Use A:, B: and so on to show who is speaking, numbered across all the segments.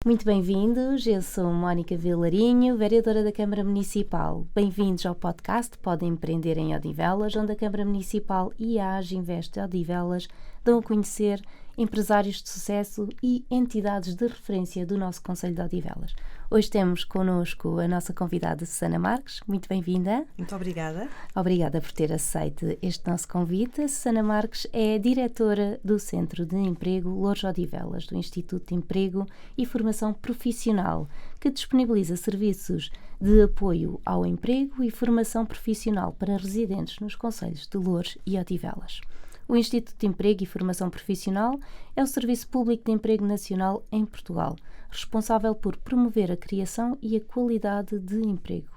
A: Muito bem-vindos, eu sou Mónica Vilarinho, vereadora da Câmara Municipal. Bem-vindos ao podcast Podem Empreender em Odivelas, onde a Câmara Municipal e a Aginvest Odivelas dão a conhecer empresários de sucesso e entidades de referência do nosso Concelho de Odivelas. Hoje temos connosco a nossa convidada Susana Marques. Muito bem-vinda.
B: Muito obrigada.
A: Obrigada por ter aceito este nosso convite. A Susana Marques é diretora do Centro de Emprego Loures Odivelas, do Instituto de Emprego e Formação Profissional, que disponibiliza serviços de apoio ao emprego e formação profissional para residentes nos concelhos de Loures e Odivelas. O Instituto de Emprego e Formação Profissional é o Serviço Público de Emprego Nacional em Portugal, responsável por promover a criação e a qualidade de emprego,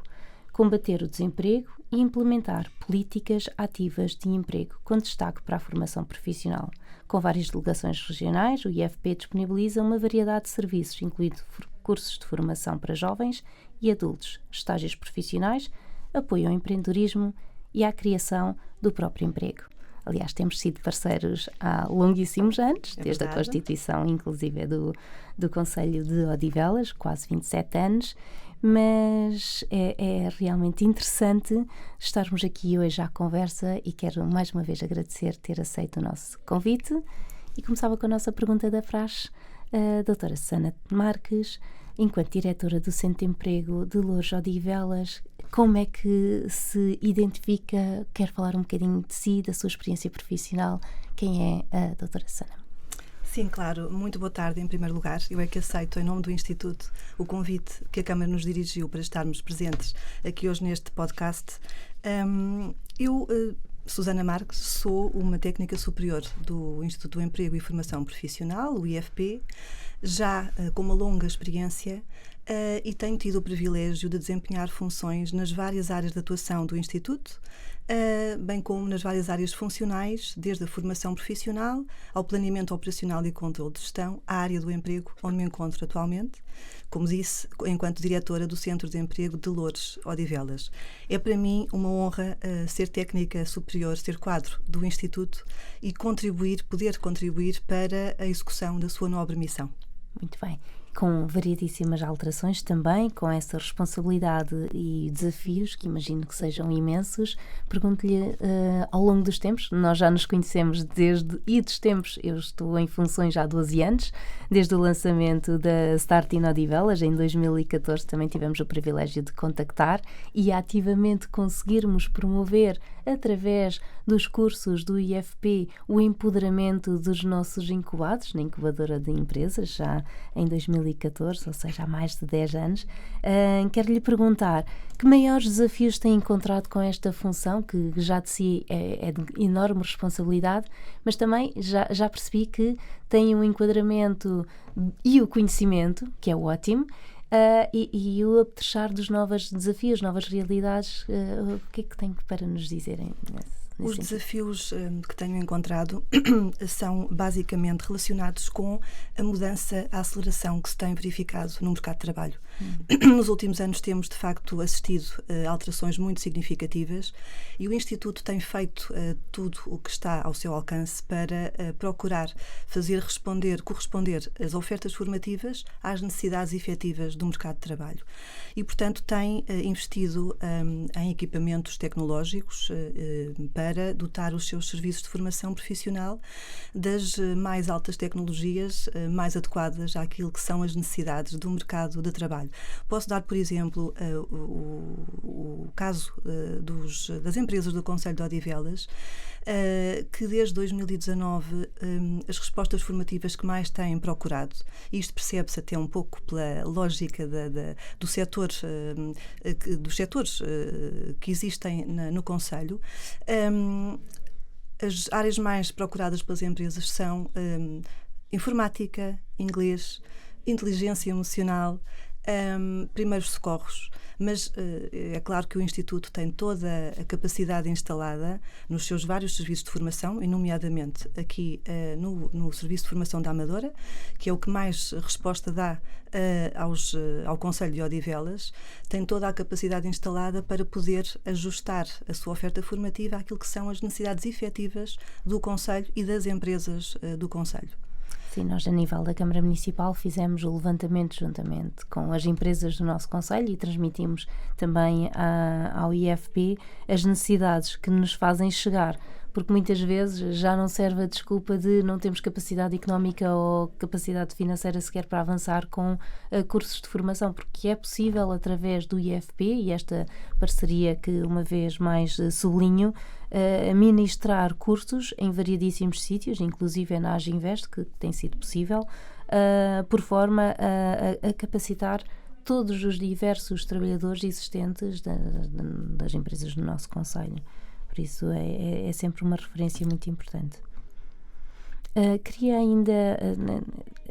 A: combater o desemprego e implementar políticas ativas de emprego, com destaque para a formação profissional. Com várias delegações regionais, o IFP disponibiliza uma variedade de serviços, incluindo cursos de formação para jovens e adultos, estágios profissionais, apoio ao empreendedorismo e à criação do próprio emprego. Aliás, temos sido parceiros há longuíssimos anos, desde a constituição, inclusive, do Concelho de Odivelas, quase 27 anos, mas é realmente interessante estarmos aqui hoje à conversa e quero mais uma vez agradecer ter aceito o nosso convite. E começava com a nossa pergunta da praxe, a doutora Susana Marques, enquanto diretora do Centro de Emprego de Loures Odivelas, como é que se identifica? Quer falar um bocadinho de si, da sua experiência profissional? Quem é a doutora Susana?
B: Sim, claro. Muito boa tarde, em primeiro lugar. Eu é que aceito, em nome do Instituto, o convite que a Câmara nos dirigiu para estarmos presentes aqui hoje neste podcast. Susana Marques, sou uma técnica superior do Instituto do Emprego e Formação Profissional, o IFP, já com uma longa experiência e tenho tido o privilégio de desempenhar funções nas várias áreas de atuação do Instituto, bem como nas várias áreas funcionais, desde a formação profissional ao planeamento operacional e controle de gestão, à área do emprego, onde me encontro atualmente, como disse, enquanto diretora do Centro de Emprego de Loures Odivelas. É para mim uma honra ser técnica superior, ser quadro do Instituto e poder contribuir para a execução da sua nobre missão.
A: Muito bem. Com variedíssimas alterações também, com essa responsabilidade e desafios, que imagino que sejam imensos. Pergunto-lhe, ao longo dos tempos, nós já nos conhecemos dos tempos, eu estou em funções já há 12 anos, desde o lançamento da Start in Odivelas, em 2014 também tivemos o privilégio de contactar e ativamente conseguirmos promover, através dos cursos do IFP, o empoderamento dos nossos incubados, na incubadora de empresas, já em 2014, ou seja, há mais de 10 anos. Quero lhe perguntar, que maiores desafios tem encontrado com esta função, que já de si é de enorme responsabilidade, mas também já percebi que tem um enquadramento e o conhecimento, que é ótimo, e o apetrechar dos novos desafios, novas realidades. O que é que tem para nos dizer nesse
B: Os
A: sentido?
B: desafios que tenho encontrado são basicamente relacionados com a mudança, a aceleração que se tem verificado no mercado de trabalho. Nos últimos anos temos, de facto, assistido a alterações muito significativas e o Instituto tem feito tudo o que está ao seu alcance para procurar corresponder as ofertas formativas às necessidades efetivas do mercado de trabalho. E, portanto, tem investido em equipamentos tecnológicos para dotar os seus serviços de formação profissional das mais altas tecnologias, mais adequadas àquilo que são as necessidades do mercado de trabalho. Posso dar, por exemplo, o caso das empresas do Concelho de Odivelas, que desde 2019 as respostas formativas que mais têm procurado, e isto percebe-se até um pouco pela lógica dos setores que existem no Concelho, as áreas mais procuradas pelas empresas são informática, inglês, inteligência emocional, primeiros socorros, mas é claro que o Instituto tem toda a capacidade instalada nos seus vários serviços de formação, e nomeadamente aqui no Serviço de Formação da Amadora, que é o que mais resposta dá ao Concelho de Odivelas, tem toda a capacidade instalada para poder ajustar a sua oferta formativa àquilo que são as necessidades efetivas do Concelho e das empresas do Concelho.
A: Sim, nós a nível da Câmara Municipal fizemos o levantamento juntamente com as empresas do nosso concelho e transmitimos também ao IFP as necessidades que nos fazem chegar, porque muitas vezes já não serve a desculpa de não termos capacidade económica ou capacidade financeira sequer para avançar com cursos de formação, porque é possível através do IFP e esta parceria que uma vez mais sublinho, ministrar cursos em variedíssimos sítios, inclusive na Aginvest, que tem sido possível, por forma a capacitar todos os diversos trabalhadores existentes das empresas do nosso concelho. Por isso é sempre uma referência muito importante. Queria ainda,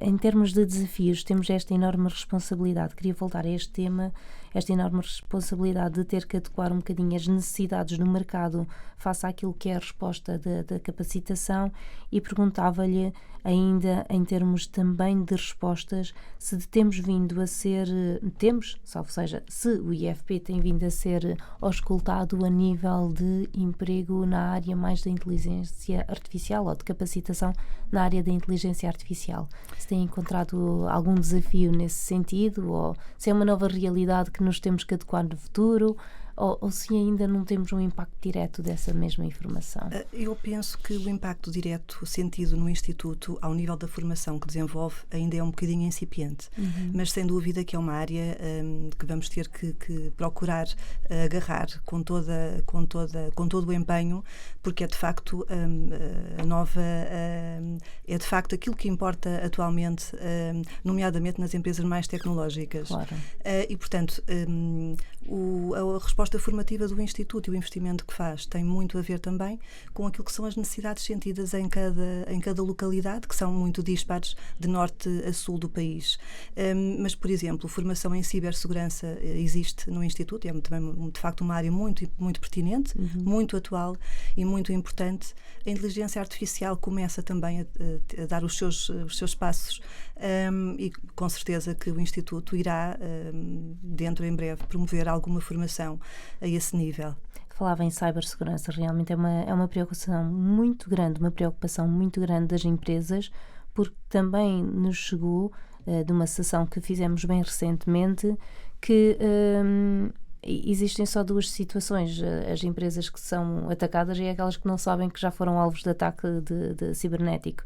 A: em termos de desafios, temos esta enorme responsabilidade. Queria voltar a este tema, esta enorme responsabilidade de ter que adequar um bocadinho as necessidades do mercado face àquilo que é a resposta da capacitação, e perguntava-lhe ainda em termos também de respostas se temos vindo a ser, salvo seja, se o IFP tem vindo a ser auscultado a nível de emprego na área mais da inteligência artificial ou de capacitação na área da inteligência artificial. Se tem encontrado algum desafio nesse sentido, ou se é uma nova realidade que nos temos que adequar no futuro, ou se ainda não temos um impacto direto dessa mesma informação?
B: Eu penso que o impacto direto sentido no Instituto, ao nível da formação que desenvolve, ainda é um bocadinho incipiente. Mas sem dúvida que é uma área que vamos ter que procurar agarrar com todo o empenho, porque é de facto é de facto aquilo que importa atualmente, nomeadamente nas empresas mais tecnológicas.
A: Claro.
B: E portanto a resposta formativa do Instituto e o investimento que faz tem muito a ver também com aquilo que são as necessidades sentidas em cada localidade, que são muito dispares de norte a sul do país. Mas, por exemplo, formação em cibersegurança existe no Instituto, e é também, de facto, uma área muito, muito pertinente, muito atual e muito importante. A inteligência artificial começa também a dar os seus passos, e com certeza que o Instituto irá, dentro em breve, promover alguma formação a esse nível.
A: Falava em cibersegurança, realmente é uma preocupação muito grande das empresas, porque também nos chegou de uma sessão que fizemos bem recentemente que existem só duas situações: as empresas que são atacadas e aquelas que não sabem que já foram alvos de ataque de cibernético.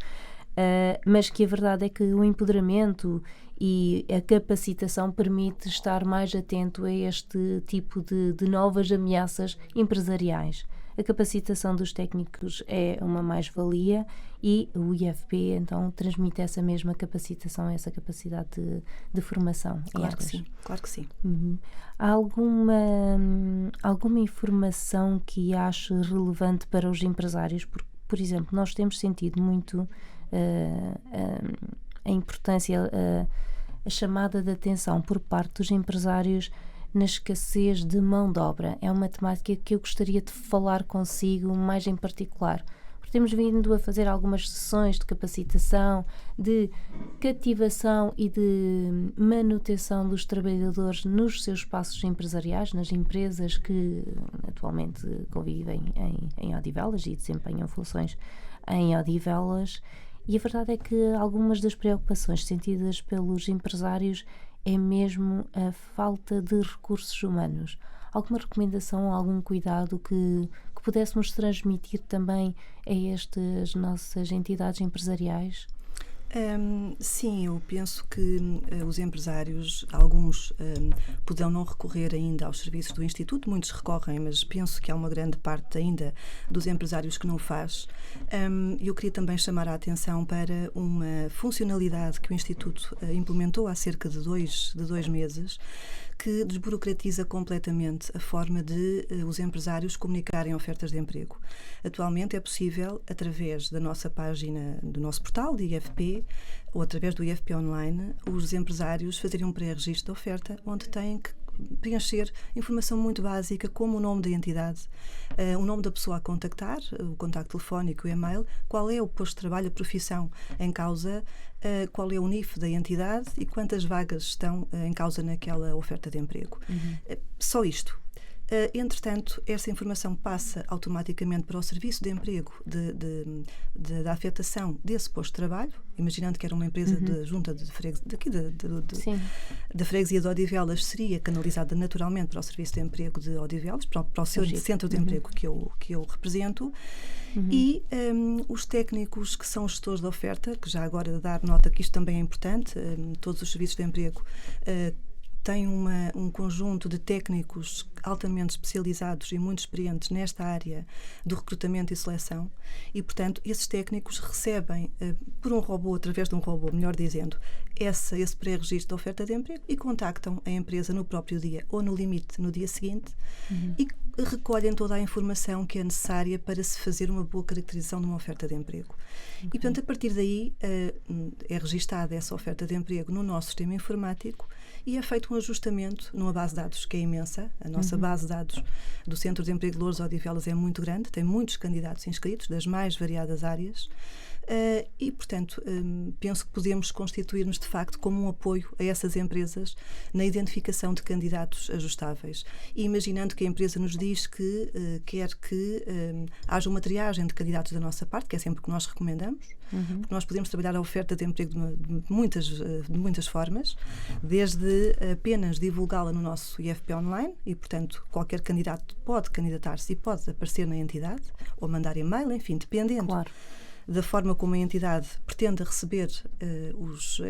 A: Mas que a verdade é que o empoderamento e a capacitação permite estar mais atento a este tipo de novas ameaças empresariais. A capacitação dos técnicos é uma mais-valia e o IFP então transmite essa mesma capacitação, essa capacidade de formação.
B: Claro que sim, claro que sim.
A: Há alguma informação que ache relevante para os empresários? Porque, por exemplo, nós temos sentido muito a importância, a chamada de atenção por parte dos empresários na escassez de mão de obra. É uma temática que eu gostaria de falar consigo mais em particular, porque temos vindo a fazer algumas sessões de capacitação, de cativação e de manutenção dos trabalhadores nos seus espaços empresariais, nas empresas que atualmente convivem em Odivelas e desempenham funções em Odivelas. E a verdade é que algumas das preocupações sentidas pelos empresários é mesmo a falta de recursos humanos. Alguma recomendação, algum cuidado que pudéssemos transmitir também a estas nossas entidades empresariais?
B: Sim, eu penso que os empresários, alguns poderão não recorrer ainda aos serviços do Instituto, muitos recorrem, mas penso que há uma grande parte ainda dos empresários que não faz. Eu queria também chamar a atenção para uma funcionalidade que o Instituto implementou há cerca de dois meses, que desburocratiza completamente a forma de os empresários comunicarem ofertas de emprego. Atualmente é possível, através da nossa página, do nosso portal de IFP, ou através do IFP Online, os empresários fazerem um pré-registro de oferta, onde têm que preencher informação muito básica, como o nome da entidade, o nome da pessoa a contactar, o contacto telefónico, o e-mail, qual é o posto de trabalho, a profissão em causa, qual é o NIF da entidade e quantas vagas estão em causa naquela oferta de emprego. Só isto. Entretanto, essa informação passa automaticamente para o Serviço de Emprego da afetação desse posto de trabalho, imaginando que era uma empresa de junta de freguesia, da freguesia de Odivelas, seria canalizada naturalmente para o Serviço de Emprego de Odivelas, para o seu centro de emprego que eu represento, e os técnicos que são gestores da oferta, que já agora dar nota que isto também é importante, todos os serviços de emprego tem um conjunto de técnicos altamente especializados e muito experientes nesta área do recrutamento e seleção e, portanto, esses técnicos recebem por um robô, através de um robô, melhor dizendo, esse pré-registro da oferta de emprego e contactam a empresa no próprio dia ou no limite no dia seguinte e recolhem toda a informação que é necessária para se fazer uma boa caracterização de uma oferta de emprego. E, portanto, a partir daí é registada essa oferta de emprego no nosso sistema informático e é feito um ajustamento numa base de dados que é imensa. A nossa base de dados do Centro de Emprego de Loures Odivelas é muito grande, tem muitos candidatos inscritos das mais variadas áreas e, portanto, penso que podemos constituir-nos de facto como um apoio a essas empresas na identificação de candidatos ajustáveis. E imaginando que a empresa nos diz que quer que haja uma triagem de candidatos da nossa parte, que é sempre o que nós recomendamos, porque nós podemos trabalhar a oferta de emprego de muitas formas, desde apenas divulgá-la no nosso IFP online e, portanto, qualquer candidato pode candidatar-se e pode aparecer na entidade ou mandar e-mail, enfim, dependendo da forma como a entidade pretende receber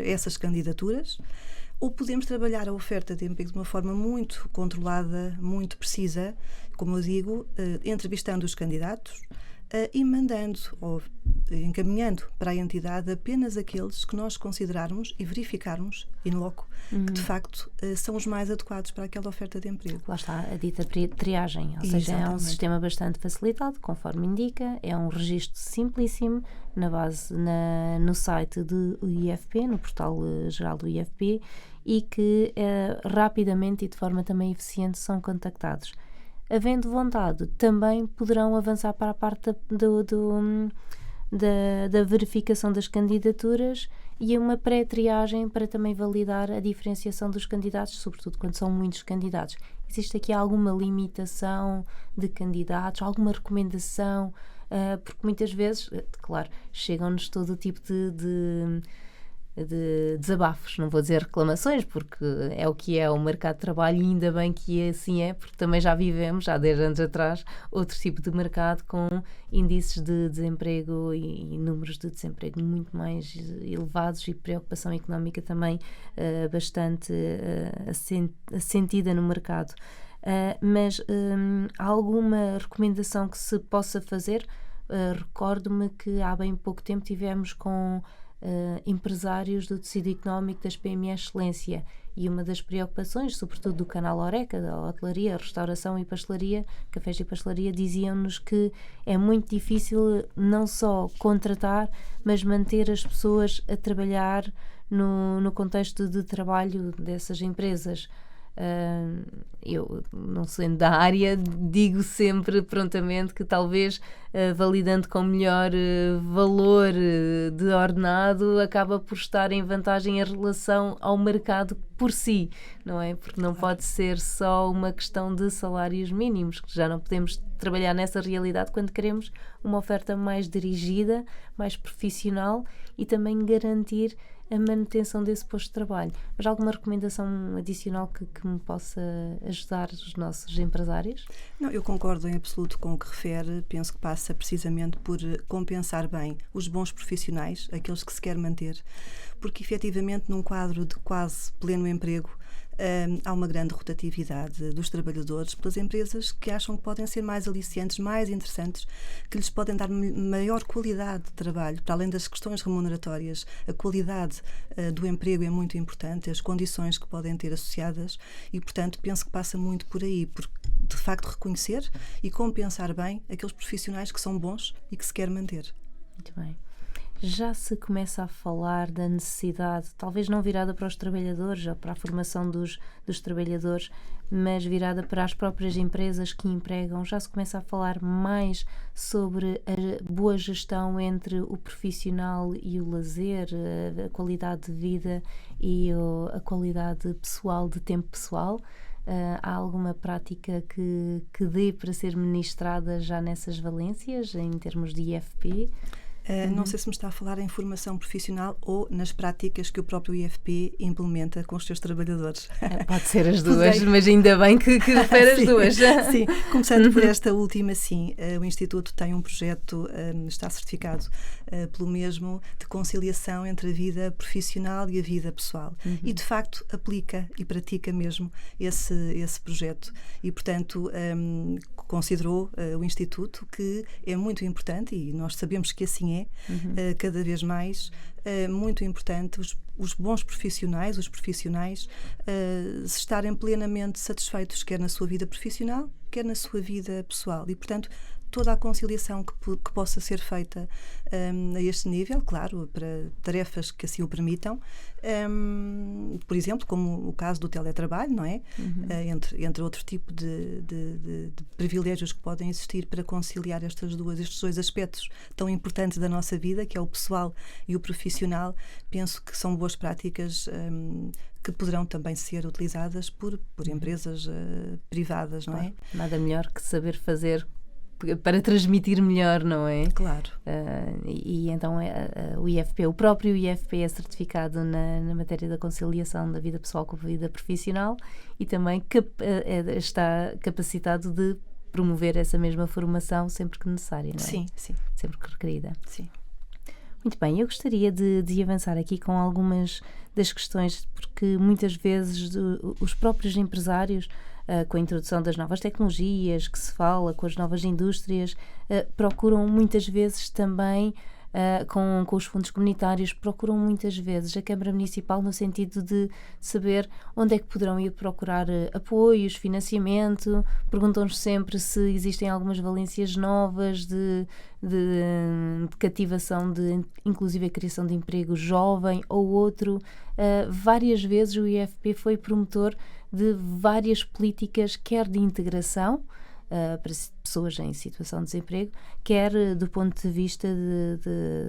B: essas candidaturas, ou podemos trabalhar a oferta de emprego de uma forma muito controlada, muito precisa, como eu digo, entrevistando os candidatos e mandando ou encaminhando para a entidade apenas aqueles que nós considerarmos e verificarmos in loco que de facto são os mais adequados para aquela oferta de emprego.
A: Lá está a dita triagem, ou seja, é um sistema bastante facilitado, conforme indica, é um registro simplíssimo no site do IFP, no portal geral do IFP, e que rapidamente e de forma também eficiente são contactados. Havendo vontade, também poderão avançar para a parte da verificação das candidaturas e uma pré-triagem para também validar a diferenciação dos candidatos, sobretudo quando são muitos candidatos. Existe aqui alguma limitação de candidatos, alguma recomendação? Porque muitas vezes, claro, chegam-nos todo o tipo de desabafos, não vou dizer reclamações, porque é o que é o mercado de trabalho e ainda bem que assim é, porque também já vivemos, há 10 anos atrás, outro tipo de mercado com índices de desemprego e números de desemprego muito mais elevados e preocupação económica também bastante assentida no mercado. Mas há alguma recomendação que se possa fazer? Recordo-me que há bem pouco tempo tivemos com empresários do tecido económico das PME Excelência e uma das preocupações, sobretudo do canal Horeca, da hotelaria, restauração e pastelaria, cafés e pastelaria, diziam-nos que é muito difícil não só contratar, mas manter as pessoas a trabalhar no contexto de trabalho dessas empresas. Eu, não sendo da área, digo sempre prontamente que talvez validando com melhor valor de ordenado acaba por estar em vantagem em relação ao mercado por si, não é? Porque não pode ser só uma questão de salários mínimos, que já não podemos trabalhar nessa realidade quando queremos uma oferta mais dirigida, mais profissional e também garantir a manutenção desse posto de trabalho. Mas alguma recomendação adicional que me possa ajudar os nossos empresários?
B: Não, eu concordo em absoluto com o que refere. Penso que passa precisamente por compensar bem os bons profissionais, aqueles que se quer manter, porque efetivamente num quadro de quase pleno emprego há uma grande rotatividade dos trabalhadores pelas empresas que acham que podem ser mais aliciantes, mais interessantes, que lhes podem dar maior qualidade de trabalho, para além das questões remuneratórias. A qualidade do emprego é muito importante, as condições que podem ter associadas e, portanto, penso que passa muito por aí, porque de facto reconhecer e compensar bem aqueles profissionais que são bons e que se quer manter.
A: Muito bem. Já se começa a falar da necessidade, talvez não virada para os trabalhadores ou para a formação dos trabalhadores, mas virada para as próprias empresas que empregam, já se começa a falar mais sobre a boa gestão entre o profissional e o lazer, a qualidade de vida e a qualidade pessoal, de tempo pessoal. há alguma prática que dê para ser ministrada já nessas valências, em termos de IFP?
B: Não sei se me está a falar em formação profissional ou nas práticas que o próprio IFP implementa com os seus trabalhadores.
A: Pode ser as duas, mas ainda bem que refere as duas.
B: Sim, começando por esta última, sim. O Instituto tem um projeto, está certificado pelo mesmo, de conciliação entre a vida profissional e a vida pessoal. E, de facto, aplica e pratica mesmo esse projeto. E, portanto, considerou o Instituto que é muito importante, e nós sabemos que assim é, cada vez mais, muito importante os bons profissionais, os profissionais, se estarem plenamente satisfeitos, quer na sua vida profissional, quer na sua vida pessoal. E, portanto, toda a conciliação que possa ser feita a este nível, claro, para tarefas que assim o permitam, por exemplo, como o caso do teletrabalho, não é? Entre outro tipo de privilégios que podem existir para conciliar estes dois aspectos tão importantes da nossa vida, que é o pessoal e o profissional. Penso que são boas práticas que poderão também ser utilizadas por empresas privadas, não é?
A: Nada melhor que saber fazer para transmitir melhor, não é?
B: Claro.
A: E então o IFP, o próprio IFP é certificado na matéria da conciliação da vida pessoal com a vida profissional e também está capacitado de promover essa mesma formação sempre que necessária, não é?
B: Sim, sim.
A: Sempre que requerida.
B: Sim.
A: Muito bem, eu gostaria de avançar aqui com algumas das questões, porque muitas vezes os próprios empresários, com a introdução das novas tecnologias que se fala, com as novas indústrias, procuram muitas vezes também, com os fundos comunitários, procuram muitas vezes a Câmara Municipal no sentido de saber onde é que poderão ir procurar apoios, financiamento, perguntam-nos sempre se existem algumas valências novas de cativação, inclusive a criação de emprego jovem ou outro. Várias vezes o IFP foi promotor de várias políticas, quer de integração para pessoas em situação de desemprego, quer do ponto de vista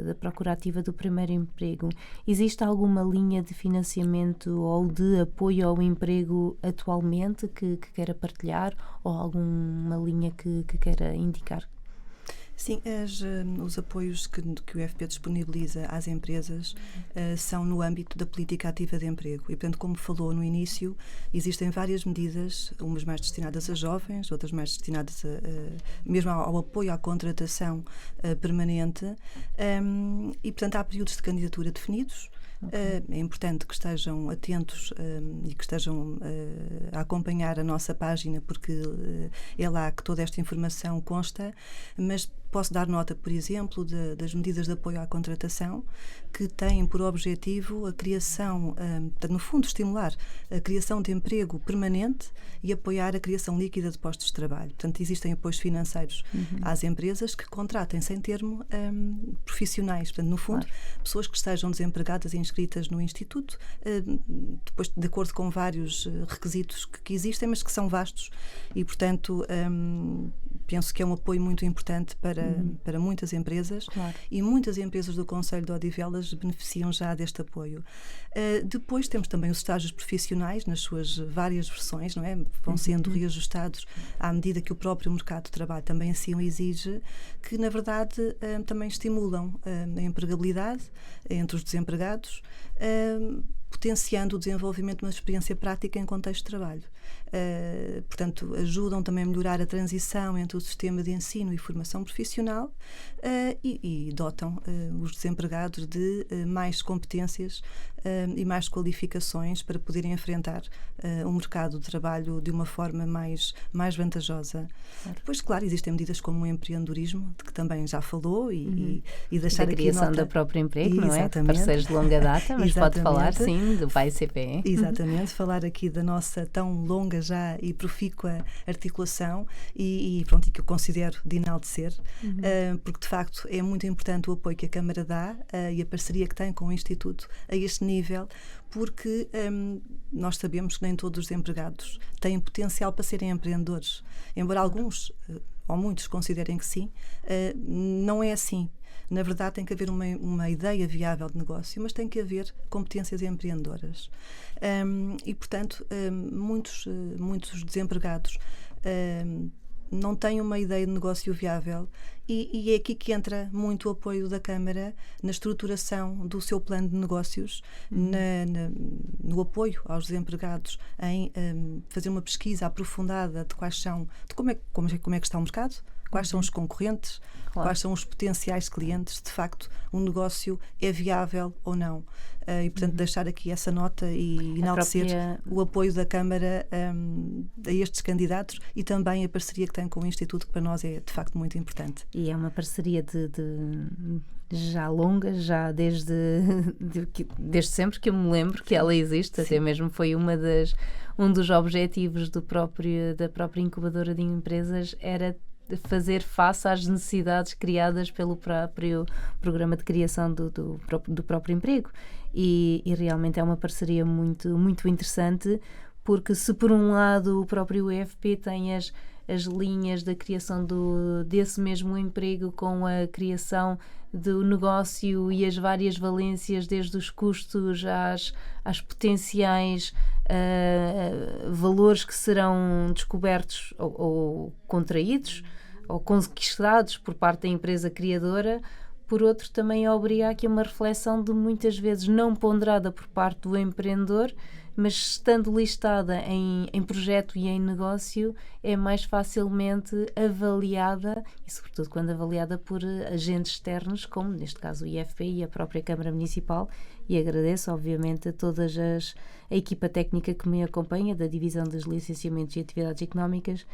A: da procura ativa do primeiro emprego. Existe alguma linha de financiamento ou de apoio ao emprego atualmente que queira partilhar, ou alguma linha que queira indicar?
B: Sim, os apoios que o IFP disponibiliza às empresas são no âmbito da política ativa de emprego. E, portanto, como falou no início, existem várias medidas, umas mais destinadas a jovens, outras mais destinadas mesmo ao apoio à contratação permanente. E, portanto, há períodos de candidatura definidos. É importante que estejam atentos e que estejam a acompanhar a nossa página, porque é lá que toda esta informação consta, mas posso dar nota, por exemplo, das medidas de apoio à contratação, que têm por objetivo a criação, no fundo, estimular a criação de emprego permanente e apoiar a criação líquida de postos de trabalho. Portanto, existem apoios financeiros às empresas que contratem sem termo profissionais. Portanto, no fundo, pessoas que estejam desempregadas e inscritas no Instituto, depois de acordo com vários requisitos que existem, mas que são vastos e, portanto, penso que é um apoio muito importante para muitas empresas.
A: Claro.
B: E muitas empresas do Concelho de Odivelas beneficiam já deste apoio. Depois temos também os estágios profissionais nas suas várias versões, não é? Vão sendo reajustados à medida que o próprio mercado de trabalho também assim o exige, que na verdade também estimulam a empregabilidade entre os desempregados, potenciando o desenvolvimento de uma experiência prática em contexto de trabalho. Portanto, ajudam também a melhorar a transição entre o sistema de ensino e formação profissional e dotam os desempregados de mais competências e mais qualificações para poderem enfrentar um mercado de trabalho de uma forma mais vantajosa. Claro. Depois, claro, existem medidas como o empreendedorismo, de que também já falou, e deixar
A: da
B: aqui
A: criação
B: nota
A: do próprio emprego, não é?
B: Exatamente.
A: Parceiros de longa data, mas pode falar, sim, do PAI-CPE.
B: Exatamente, falar aqui da nossa tão longa já e profícua articulação e que eu considero de enaltecer, porque de facto é muito importante o apoio que a Câmara dá e a parceria que tem com o Instituto a este nível, porque nós sabemos que nem todos os empregados têm potencial para serem empreendedores, embora alguns ou muitos considerem que sim, não é assim. Na verdade, tem que haver uma ideia viável de negócio, mas tem que haver competências empreendedoras. E, portanto, muitos desempregados não têm uma ideia de negócio viável e é aqui que entra muito o apoio da Câmara na estruturação do seu plano de negócios, no apoio aos desempregados em fazer uma pesquisa aprofundada de como é que está o mercado, quais são os concorrentes, quais são os potenciais clientes, de facto o negócio é viável ou não. E, portanto, deixar aqui essa nota e enaltecer o apoio da Câmara a estes candidatos e também a parceria que tem com o Instituto, que para nós é, de facto, muito importante.
A: E é uma parceria já longa, já desde sempre que eu me lembro que ela existe. Sim. Até mesmo foi um dos objetivos da própria incubadora de empresas era fazer face às necessidades criadas pelo próprio programa de criação do próprio emprego. E realmente é uma parceria muito, muito interessante, porque se por um lado o próprio UFP tem as linhas da criação desse mesmo emprego com a criação do negócio e as várias valências, desde os custos às potenciais valores que serão descobertos ou contraídos ou conquistados por parte da empresa criadora, por outro também obriga aqui uma reflexão de muitas vezes não ponderada por parte do empreendedor, mas estando listada em projeto e em negócio é mais facilmente avaliada, e sobretudo quando avaliada por agentes externos, como neste caso o IFP e a própria Câmara Municipal. E agradeço obviamente a toda a equipa técnica que me acompanha da Divisão dos Licenciamentos e Atividades Económicas,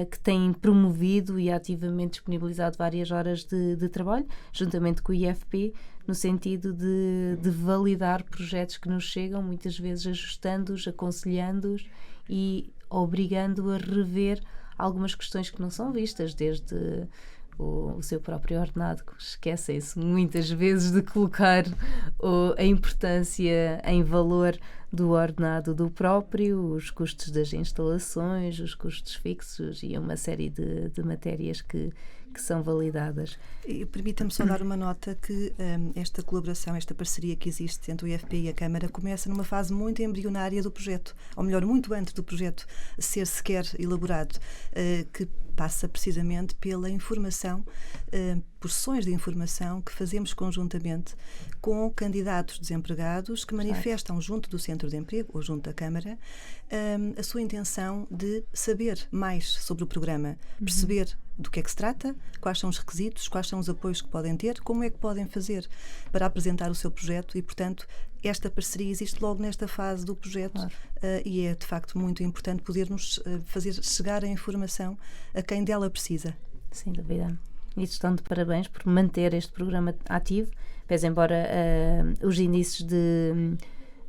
A: que têm promovido e ativamente disponibilizado várias horas de trabalho, juntamente com o IFP, no sentido de validar projetos que nos chegam, muitas vezes ajustando-os, aconselhando-os e obrigando a rever algumas questões que não são vistas, desde o seu próprio ordenado, que esquecem-se muitas vezes de colocar a importância em valor do ordenado do próprio, os custos das instalações, os custos fixos e uma série de matérias que são validadas.
B: Permita-me só dar uma nota que esta colaboração, esta parceria que existe entre o IFP e a Câmara começa numa fase muito embrionária do projeto, ou melhor, muito antes do projeto ser sequer elaborado, que passa precisamente pela informação, por sessões de informação que fazemos conjuntamente com candidatos desempregados que manifestam junto do Centro de Emprego ou junto da Câmara a sua intenção de saber mais sobre o programa, perceber do que é que se trata, quais são os requisitos, quais são os apoios que podem ter, como é que podem fazer para apresentar o seu projeto e, portanto, esta parceria existe logo nesta fase do projeto. Claro. E é, de facto, muito importante podermos fazer chegar a informação a quem dela precisa.
A: Sem dúvida. E estão de parabéns por manter este programa ativo, pese embora os índices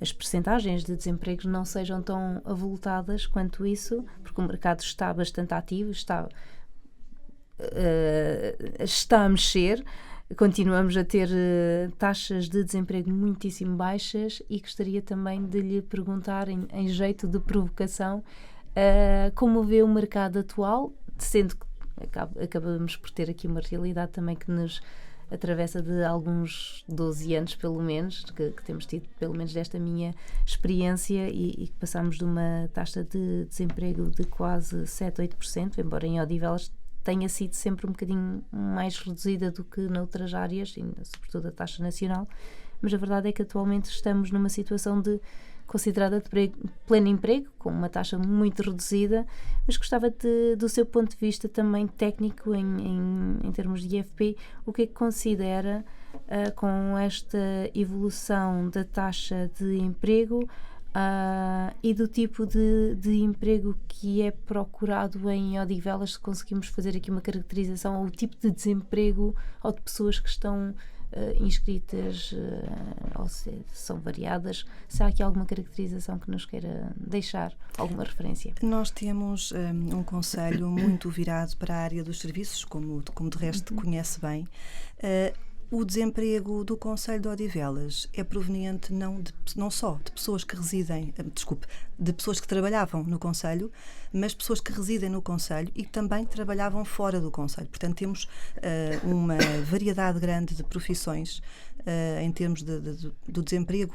A: as percentagens de desemprego não sejam tão avultadas quanto isso, porque o mercado está bastante ativo, está a mexer. Continuamos a ter taxas de desemprego muitíssimo baixas e gostaria também de lhe perguntar, em jeito de provocação, como vê o mercado atual, sendo que acabamos por ter aqui uma realidade também que nos atravessa de alguns 12 anos, pelo menos, que temos tido, pelo menos desta minha experiência, e que passamos de uma taxa de desemprego de quase 7-8%, embora em Odivelas tenha sido sempre um bocadinho mais reduzida do que noutras áreas, e sobretudo a taxa nacional, mas a verdade é que atualmente estamos numa situação considerada de pleno emprego, com uma taxa muito reduzida, mas gostava do seu ponto de vista também técnico em termos de IFP, o que é que considera com esta evolução da taxa de emprego e do tipo de emprego que é procurado em Odivelas, se conseguimos fazer aqui uma caracterização, ou o tipo de desemprego ou de pessoas que estão inscritas, ou se são variadas, se há aqui alguma caracterização que nos queira deixar, alguma referência?
B: Nós temos um conselho muito virado para a área dos serviços, como de resto conhece bem. O desemprego do concelho de Odivelas é proveniente não só de pessoas que residem, de pessoas que trabalhavam no concelho, mas pessoas que residem no concelho e que também trabalhavam fora do concelho. Portanto, temos uma variedade grande de profissões em termos do desemprego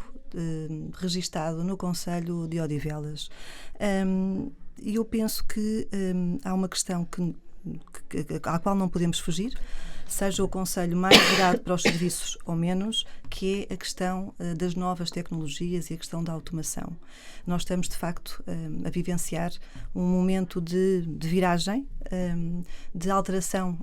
B: registado no concelho de Odivelas. E eu penso que há uma questão à qual não podemos fugir, seja o concelho mais virado para os serviços ou menos, que é a questão das novas tecnologias e a questão da automação. Nós estamos, de facto, a vivenciar um momento de viragem, de alteração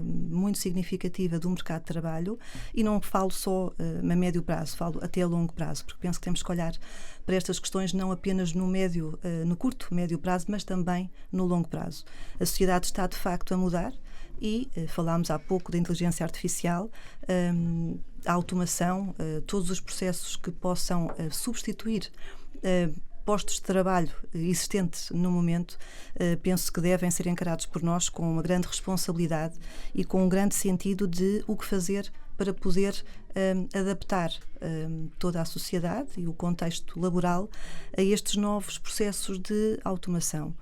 B: muito significativa do mercado de trabalho, e não falo só a médio prazo, falo até a longo prazo, porque penso que temos que olhar para estas questões não apenas no curto, médio prazo, mas também no longo prazo. A sociedade está, de facto, a mudar. E falámos há pouco da inteligência artificial, a automação, todos os processos que possam substituir postos de trabalho existentes no momento, penso que devem ser encarados por nós com uma grande responsabilidade e com um grande sentido de o que fazer para poder adaptar toda a sociedade e o contexto laboral a estes novos processos de automação.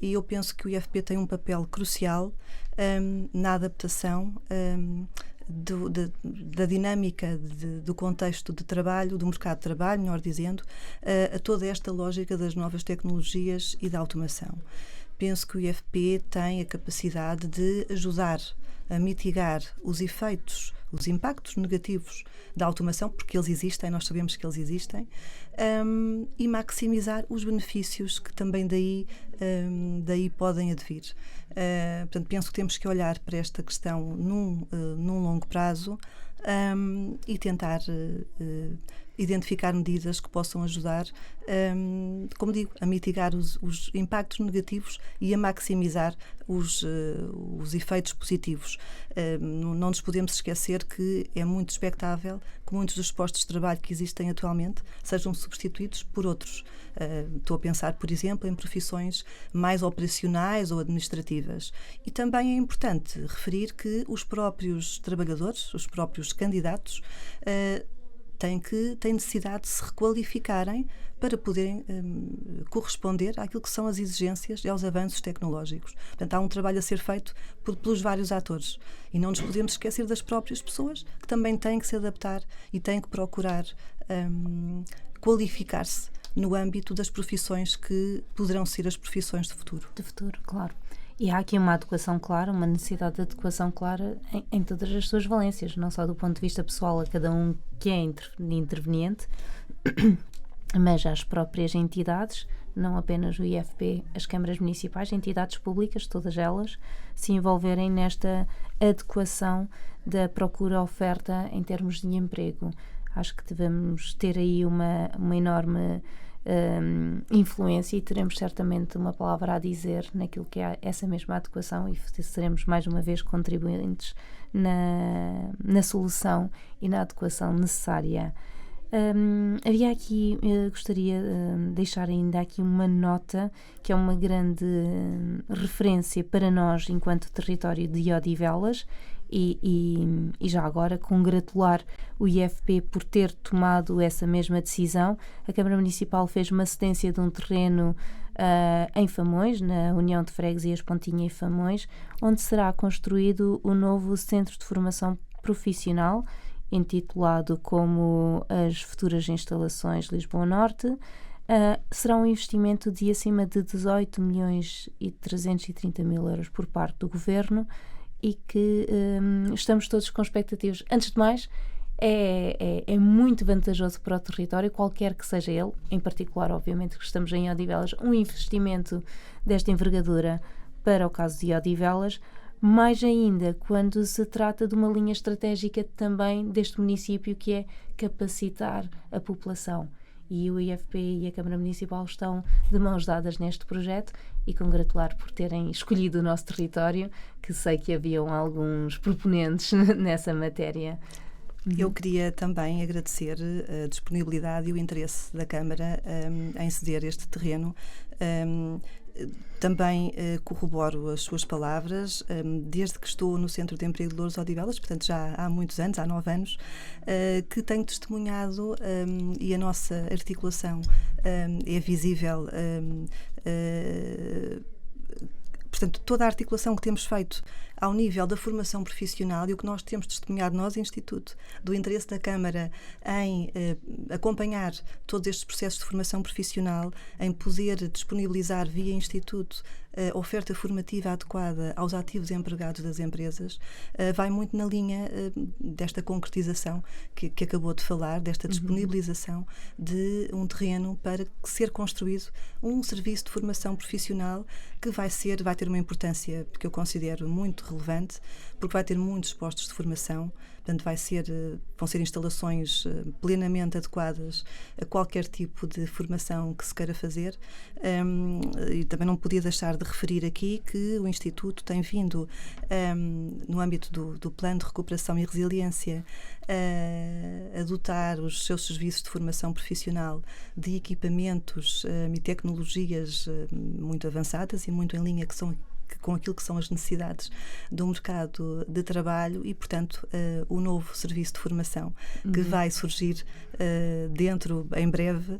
B: E eu penso que o IFP tem um papel crucial na adaptação da dinâmica do contexto de trabalho, do mercado de trabalho, melhor dizendo, a toda esta lógica das novas tecnologias e da automação. Penso que o IFP tem a capacidade de ajudar a mitigar os efeitos, os impactos negativos da automação, porque eles existem, nós sabemos que eles existem, e maximizar os benefícios que também daí podem advir. Portanto, penso que temos que olhar para esta questão num longo prazo e tentar identificar medidas que possam ajudar, como digo, a mitigar os impactos negativos e a maximizar os efeitos positivos. Não nos podemos esquecer que é muito expectável que muitos dos postos de trabalho que existem atualmente sejam substituídos por outros. Estou a pensar, por exemplo, em profissões mais operacionais ou administrativas. E também é importante referir que os próprios trabalhadores, os próprios candidatos, têm necessidade de se requalificarem para poderem corresponder àquilo que são as exigências e aos avanços tecnológicos. Portanto, há um trabalho a ser feito pelos vários atores. E não nos podemos esquecer das próprias pessoas que também têm que se adaptar e têm que procurar qualificar-se no âmbito das profissões que poderão ser as profissões de futuro.
A: De futuro, claro. E há aqui uma adequação clara, uma necessidade de adequação clara em todas as suas valências, não só do ponto de vista pessoal a cada um que é interveniente, mas às próprias entidades, não apenas o IFP, as câmaras municipais, entidades públicas, todas elas, se envolverem nesta adequação da procura-oferta em termos de emprego. Acho que devemos ter aí uma enorme influência e teremos certamente uma palavra a dizer naquilo que é essa mesma adequação e seremos mais uma vez contribuintes na solução e na adequação necessária. Havia aqui, gostaria de deixar ainda aqui uma nota que é uma grande referência para nós enquanto território de Odivelas e já agora congratular o IFP por ter tomado essa mesma decisão. A Câmara Municipal fez uma cedência de um terreno em Famões, na União de Freguesias Pontinha e Famões, onde será construído o novo Centro de Formação Profissional, intitulado como as futuras instalações Lisboa Norte. Será um investimento de acima de 18.330.000 euros por parte do Governo e que estamos todos com expectativas. Antes de mais, é muito vantajoso para o território, qualquer que seja ele, em particular, obviamente, que estamos em Odivelas, um investimento desta envergadura para o caso de Odivelas, mais ainda quando se trata de uma linha estratégica também deste município, que é capacitar a população. E o IFP e a Câmara Municipal estão de mãos dadas neste projeto e congratular por terem escolhido o nosso território, que sei que haviam alguns proponentes nessa matéria.
B: Eu queria também agradecer a disponibilidade e o interesse da Câmara em ceder este terreno. Também corroboro as suas palavras, desde que estou no Centro de Emprego de Loures Odivelas, portanto já há muitos anos, há 9 anos, que tenho testemunhado e a nossa articulação é visível. Portanto, toda a articulação que temos feito ao nível da formação profissional e o que nós temos testemunhado, nós, Instituto, do interesse da Câmara em acompanhar todos estes processos de formação profissional, em poder disponibilizar via Instituto oferta formativa adequada aos ativos empregados das empresas, vai muito na linha desta concretização que acabou de falar, desta disponibilização de um terreno para ser construído um serviço de formação profissional que vai ter uma importância que eu considero muito relevante, porque vai ter muitos postos de formação. Portanto, vão ser instalações plenamente adequadas a qualquer tipo de formação que se queira fazer. E também não podia deixar de referir aqui que o Instituto tem vindo, no âmbito do Plano de Recuperação e Resiliência, a dotar os seus serviços de formação profissional de equipamentos e tecnologias muito avançadas e muito em linha com aquilo que são as necessidades do mercado de trabalho e, portanto, o novo serviço de formação que vai surgir em breve,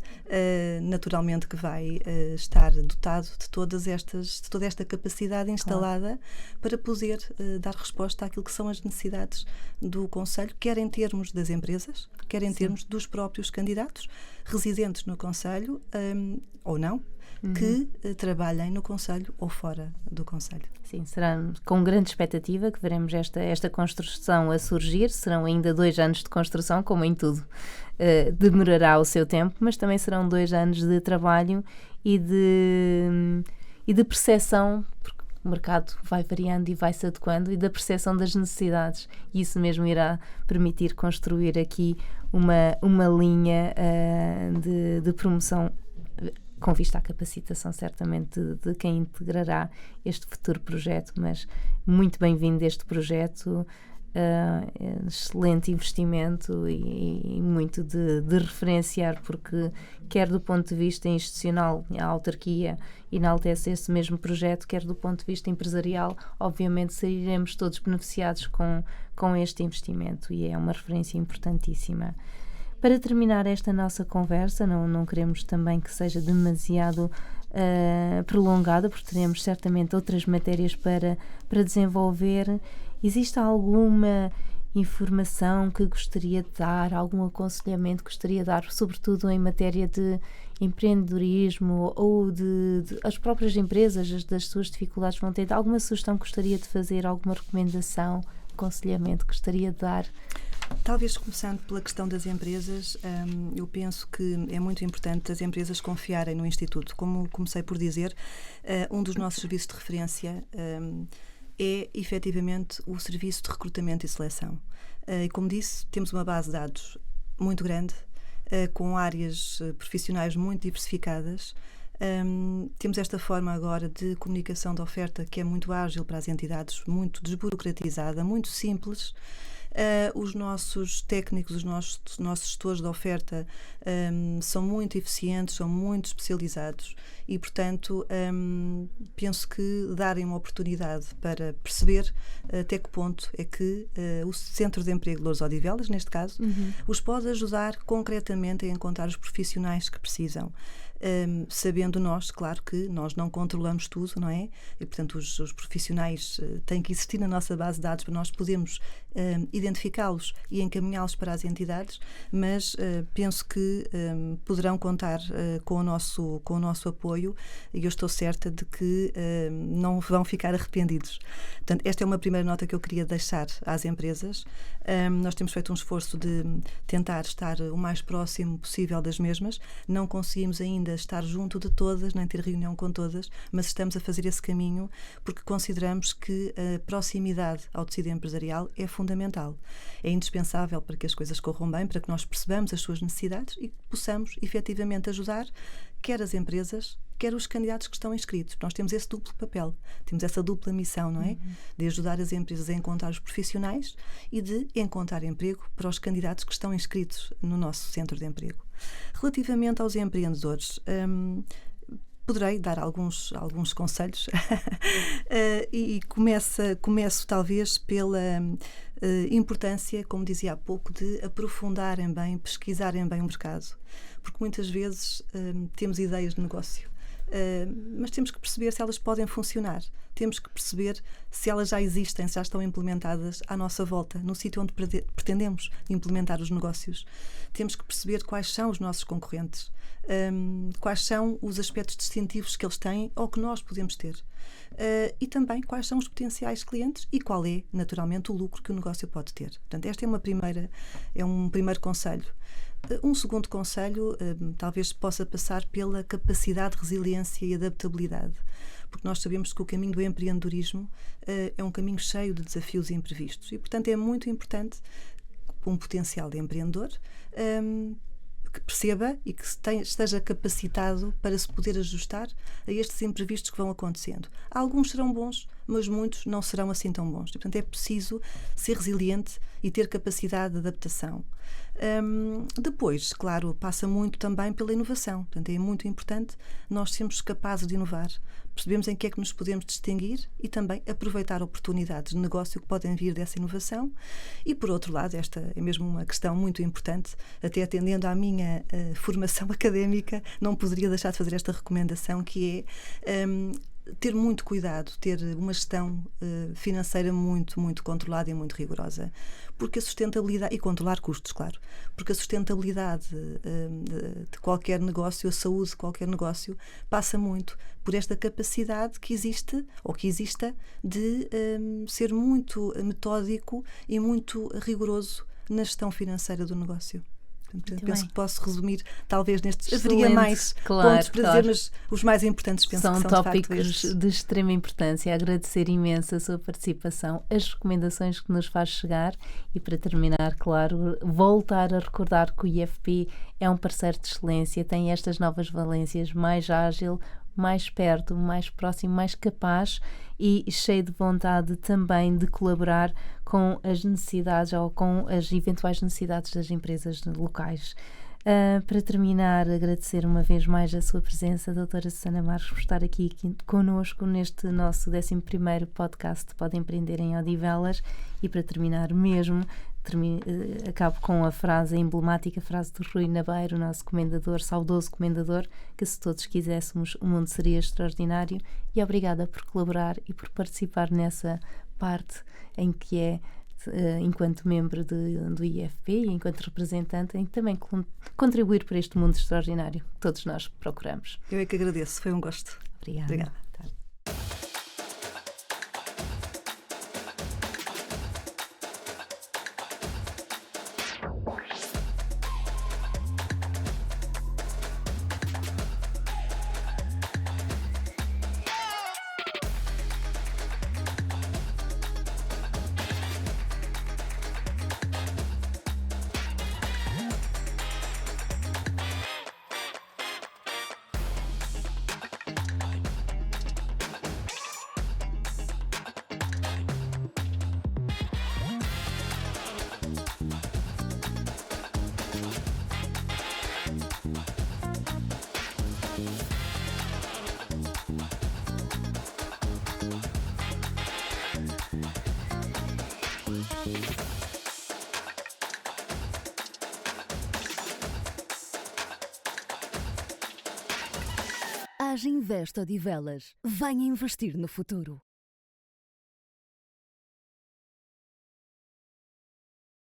B: naturalmente que vai estar dotado de toda esta capacidade instalada para poder dar resposta àquilo que são as necessidades do Conselho, quer em termos das empresas, quer em termos dos próprios candidatos residentes no Conselho ou não, que trabalhem no Conselho ou fora do Conselho.
A: Sim, será com grande expectativa que veremos esta construção a surgir. Serão ainda 2 anos de construção, como em tudo. Demorará o seu tempo, mas também serão 2 anos de trabalho e de percepção, porque o mercado vai variando e vai se adequando, e da percepção das necessidades. E isso mesmo irá permitir construir aqui uma linha de promoção com vista à capacitação, certamente, de quem integrará este futuro projeto. Mas muito bem-vindo este projeto, excelente investimento e muito de referenciar, porque quer do ponto de vista institucional, a autarquia enaltece esse mesmo projeto, quer do ponto de vista empresarial, obviamente sairemos todos beneficiados com este investimento, e é uma referência importantíssima. Para terminar esta nossa conversa, não queremos também que seja demasiado prolongada, porque teremos certamente outras matérias para desenvolver. Existe alguma informação que gostaria de dar, algum aconselhamento que gostaria de dar, sobretudo em matéria de empreendedorismo ou de as próprias empresas, das suas dificuldades vão ter? Alguma sugestão que gostaria de fazer, alguma recomendação, aconselhamento que gostaria de dar?
B: Talvez começando pela questão das empresas, eu penso que é muito importante as empresas confiarem no Instituto. Como comecei por dizer, um dos nossos serviços de referência é efetivamente o serviço de recrutamento e seleção. E como disse, temos uma base de dados muito grande, com áreas profissionais muito diversificadas. Temos esta forma agora de comunicação de oferta que é muito ágil para as entidades, muito desburocratizada, muito simples. Os nossos técnicos, os nossos gestores de oferta são muito eficientes, são muito especializados e, portanto, penso que darem uma oportunidade para perceber até que ponto é que o Centro de Emprego de Loures Odivelas, neste caso, os pode ajudar concretamente a encontrar os profissionais que precisam. Sabendo nós, claro que nós não controlamos tudo, não é? E, portanto, os profissionais têm que existir na nossa base de dados para nós podermos identificá-los e encaminhá-los para as entidades, mas penso que poderão contar com o nosso apoio, e eu estou certa de que não vão ficar arrependidos. Portanto, esta é uma primeira nota que eu queria deixar às empresas. Nós temos feito um esforço de tentar estar o mais próximo possível das mesmas. Não conseguimos ainda estar junto de todas, nem ter reunião com todas, mas estamos a fazer esse caminho porque consideramos que a proximidade ao tecido empresarial é fundamental. É indispensável para que as coisas corram bem, para que nós percebamos as suas necessidades e possamos efetivamente ajudar quer as empresas, quer os candidatos que estão inscritos. Nós temos esse duplo papel, temos essa dupla missão, não é? De ajudar as empresas a encontrar os profissionais e de encontrar emprego para os candidatos que estão inscritos no nosso centro de emprego. Relativamente aos empreendedores, poderei dar alguns conselhos e começo talvez pela importância, como dizia há pouco, de aprofundarem bem, pesquisarem bem o mercado, porque muitas vezes temos ideias de negócio, mas temos que perceber se elas podem funcionar, temos que perceber se elas já existem, se já estão implementadas à nossa volta, no sítio onde pretendemos implementar os negócios. Temos que perceber quais são os nossos concorrentes, quais são os aspectos distintivos que eles têm ou que nós podemos ter, e também quais são os potenciais clientes e qual é, naturalmente, o lucro que o negócio pode ter. Portanto, este é um primeiro conselho. Um segundo conselho talvez possa passar pela capacidade de resiliência e adaptabilidade, porque nós sabemos que o caminho do empreendedorismo é um caminho cheio de desafios imprevistos e, portanto, é muito importante um potencial de empreendedor que perceba e que esteja capacitado para se poder ajustar a estes imprevistos que vão acontecendo. Alguns serão bons, mas muitos não serão assim tão bons. E, portanto, é preciso ser resiliente e ter capacidade de adaptação. Depois, claro, passa muito também pela inovação. Portanto, é muito importante nós sermos capazes de inovar, percebemos em que é que nos podemos distinguir e também aproveitar oportunidades de negócio que podem vir dessa inovação. E, por outro lado, esta é mesmo uma questão muito importante, até atendendo à minha formação académica, não poderia deixar de fazer esta recomendação, que é ter muito cuidado, ter uma gestão financeira muito, muito controlada e muito rigorosa, porque a sustentabilidade, e controlar custos, claro, porque a sustentabilidade de qualquer negócio, a saúde de qualquer negócio, passa muito por esta capacidade que existe, ou que exista, de ser muito metódico e muito rigoroso na gestão financeira do negócio. Penso que posso resumir, talvez, nestes. Haveria mais pontos para dizer, mas os mais importantes penso que são
A: tópicos de extrema importância. Agradecer imenso a sua participação, as recomendações que nos faz chegar e, para terminar, claro, voltar a recordar que o IFP é um parceiro de excelência, tem estas novas valências, mais ágil, mais perto, mais próximo, mais capaz e cheio de vontade também de colaborar com as necessidades ou com as eventuais necessidades das empresas locais. Para terminar, agradecer uma vez mais a sua presença, doutora Susana Marques, por estar aqui connosco neste nosso 11º podcast Pode Empreender em Odivelas. E para terminar mesmo, acabo com a frase, a emblemática frase do Rui Nabeiro, o nosso comendador, saudoso comendador, que se todos quiséssemos o mundo seria extraordinário. E obrigada por colaborar e por participar nessa parte em que é enquanto membro do IFP e enquanto representante, em também contribuir para este mundo extraordinário que todos nós procuramos.
B: Eu é que agradeço, foi um gosto.
A: Obrigada.
C: Age Invest Odivelas. Venha investir no futuro.